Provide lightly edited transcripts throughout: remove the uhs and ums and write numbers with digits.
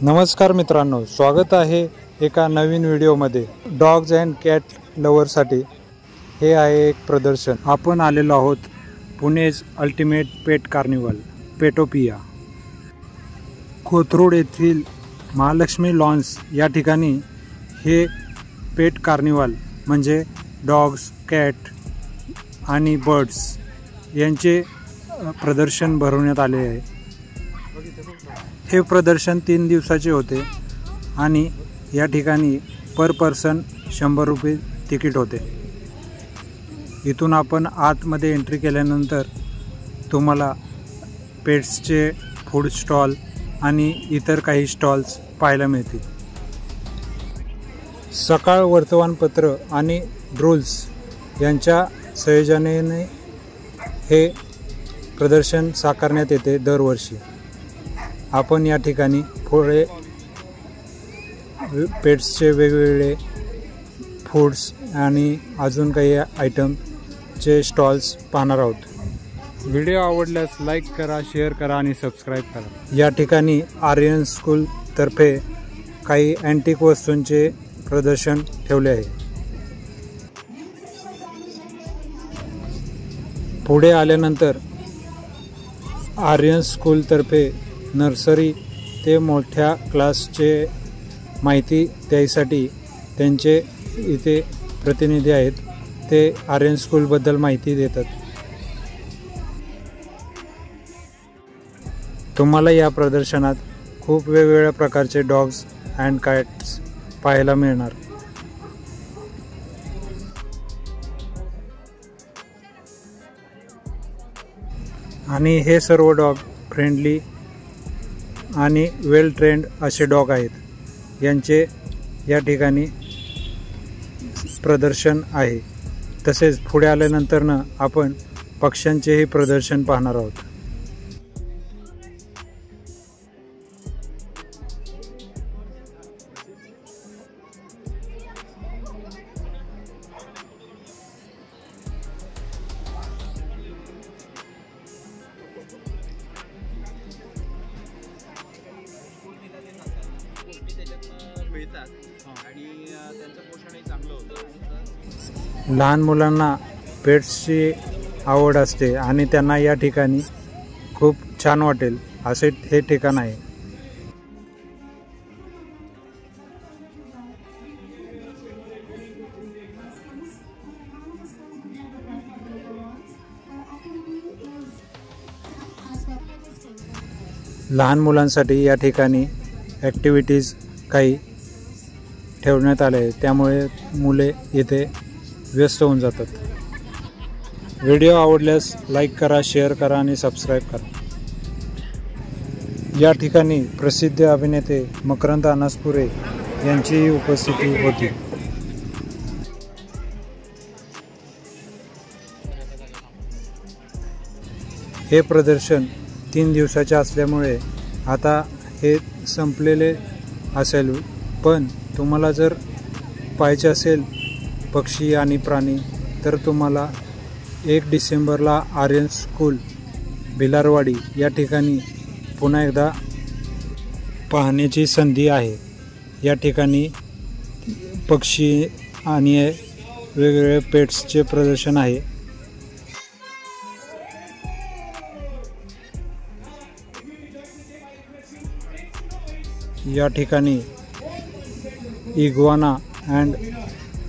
नमस्कार मित्रांनो, स्वागत आहे एका नवीन व्हिडिओमध्ये। डॉग्स अँड कॅट लव्हरसाठी हे आहे एक प्रदर्शन। आपण आलेलो आहोत पुणेज अल्टिमेट पेट कार्निवल पेटोपिया कोथरूड येथील महालक्ष्मी लॉन्स या ठिकाणी हे पेट कार्निवल म्हणजे डॉग्स, कॅट आणि बर्ड्स यांचे प्रदर्शन भरवण्यात आले आहे। हे प्रदर्शन 3 दिवसाचे होते आणि या ठिकाणी पर पर्सन 100 रुपये तिकीट होते। इथून आपण आतमध्ये एंट्री केल्यानंतर तुम्हाला पेट्सचे फूड स्टॉल आणि इतर काही स्टॉल्स पाहायला मिळतील। सकाळ वर्तमानपत्र आणि ड्रूल्स यांच्या संयोजनेने हे प्रदर्शन साकारण्यात येते दरवर्षी। आपण या ठिकाणी पुढे पेट्सचे वेगवेगळे फूड्स आणि अजून काही आयटमचे स्टॉल्स पाहणार आहोत। व्हिडिओ आवडल्यास लाईक करा, शेअर करा आणि सबस्क्राईब करा। या ठिकाणी आर्यन स्कूल तर्फे काही अँटिक वस्तूंचे प्रदर्शन ठेवले आहे। पुढे आल्यानंतर आर्यन स्कूल तर्फे नर्सरी ते मोठ्या क्लासचे माहिती द्यायसाठी त्यांचे इथे प्रतिनिधी आहेत। ते आर्यन स्कूलबद्दल माहिती देतात। तुम्हाला या प्रदर्शनात खूप वेगवेगळ्या प्रकारचे डॉग्स अँड कॅट्स पाहायला मिळणार। आणि हे सर्व डॉग फ्रेंडली आणि वेल ट्रेंड असे डॉग आहेत। यांचे या ठिकाणी प्रदर्शन आहे। तसेच पुढे आल्यानंतर आपण पक्ष्यांचेही प्रदर्शन पाहणार आहोत। लहान मुलांना पेट्सची आवड असते आणि त्यांना या ठिकाणी खूप छान वाटेल असे हे ठिकाण आहे। लहान मुलांसाठी या ठिकाणी ॲक्टिव्हिटीज काही ठेवण्यात आले आहे, त्यामुळे मुले इथे व्यस्त होऊन जातात। व्हिडिओ आवडल्यास लाईक करा, शेअर करा आणि सबस्क्राईब करा। या ठिकाणी प्रसिद्ध अभिनेते मकरंद अनासपुरे यांची उपस्थिती होती। हे प्रदर्शन 3 दिवसाचे असल्यामुळे आता हे संपलेले असेल, पण तुम्हाला जर पाहायचे असेल पक्षी आणि प्राणी तर तुम्हाला 1 डिसेंबरला आर्यन स्कूल भिलारवाडी या ठिकाणी पुन्हा एकदा पाहण्याची संधी आहे। या ठिकाणी पक्षी आणि वेगवेगळे पेट्सचे प्रदर्शन आहे। या ठिकाणी इग्वाना अँड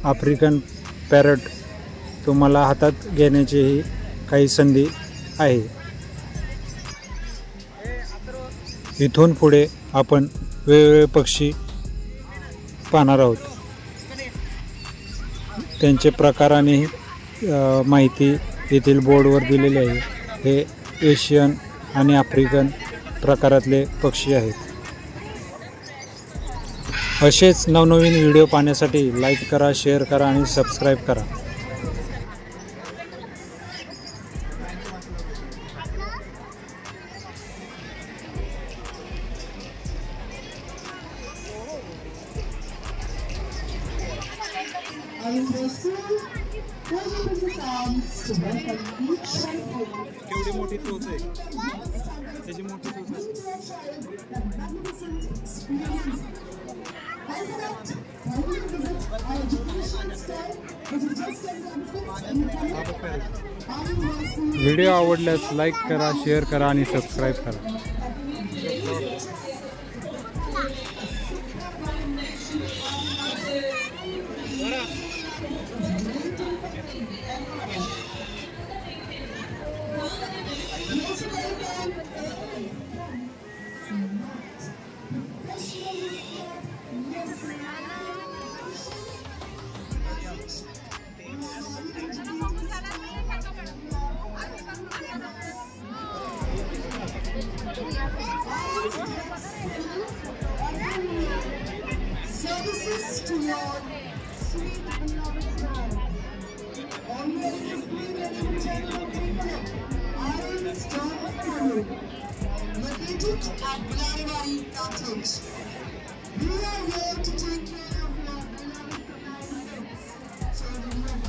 आफ्रिकन पॅरट तुम्हाला हातात घेण्याचीही काही संधी आहे। इथून पुढे आपण वेगवेगळे पक्षी पाहणार आहोत। त्यांचे प्रकाराने माहिती येथील बोर्डवर दिलेली आहे। हे एशियन आणि आफ्रिकन प्रकारातले पक्षी आहेत। असेच नवनवीन व्हिडिओ पाहण्यासाठी लाईक करा, शेअर करा आणि सबस्क्राईब करा। केवढी मोठी चोच आहे, त्याची मोठी चोच आहे। व्हिडिओ आवडल्यास लाईक करा, शेअर करा आणि सबस्क्राईब करा. Services to your sweet beloved bride. Always be ready to take it. I am Star Kuru, located at Bulawayo Cottage. We are here to take care of your beloved bride. So when you are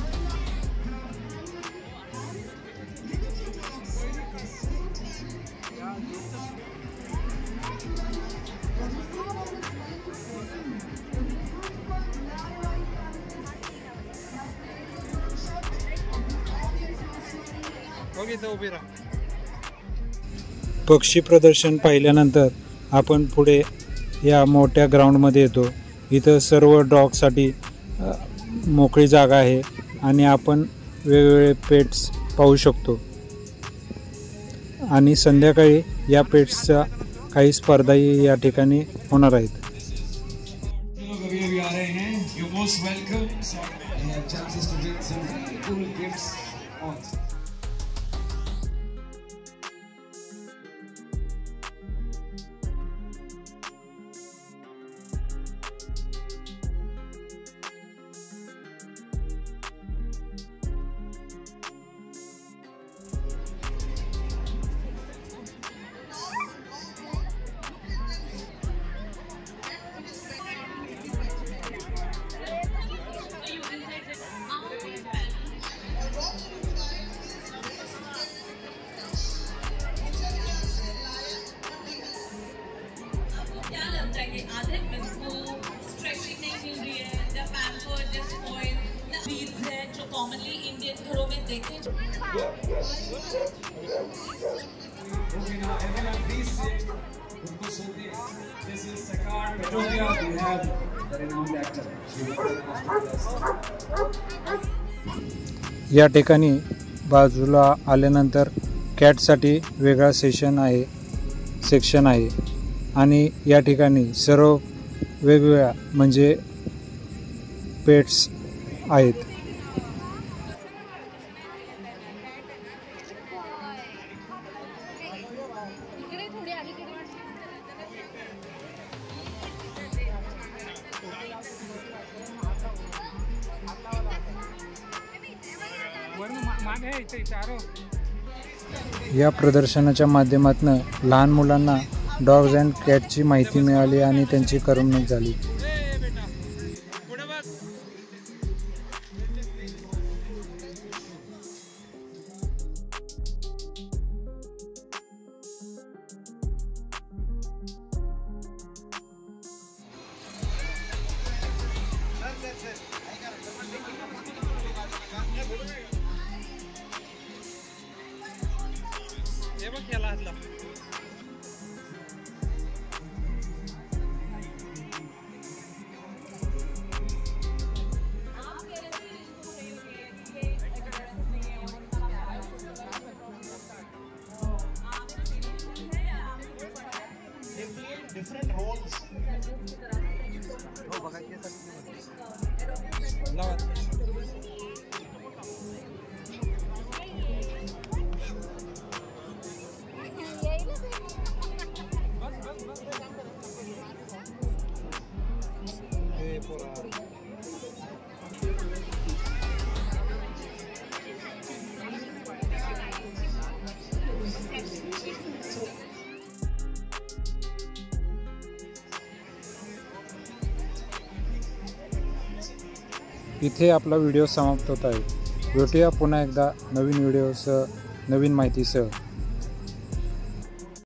पक्षी प्रदर्शन पाहिल्यानंतर आपण पुढे या मोठ्या ग्राउंडमध्ये येतो. इथं सर्व डॉगसाठी मोकळी जागा आहे आणि आपण वेगवेगळे पेट्स पाहू शकतो. आणि संध्याकाळी या पेट्सच्या काही स्पर्धाही या ठिकाणी होणार आहेत. कॉमनली इंडियन घरों में देखे या ठिकाणी बाजूला आल्यानंतर कॅटसाठी वेगळा सेक्शन आहे आणि या ठिकाणी सर्व वेगवेगळ्या म्हणजे पेट्स आहेत. या प्रदर्शनाच्या माध्यमातून लहान मुलांना डॉग्स अँड कॅटची माहिती मिळाली आणि त्यांची करमणूक झाली. different roles. इथे आपला व्हिडिओ समाप्त होत आहे. भेटूया पुन्हा एकदा नवीन व्हिडिओसह नवीन माहितीसह.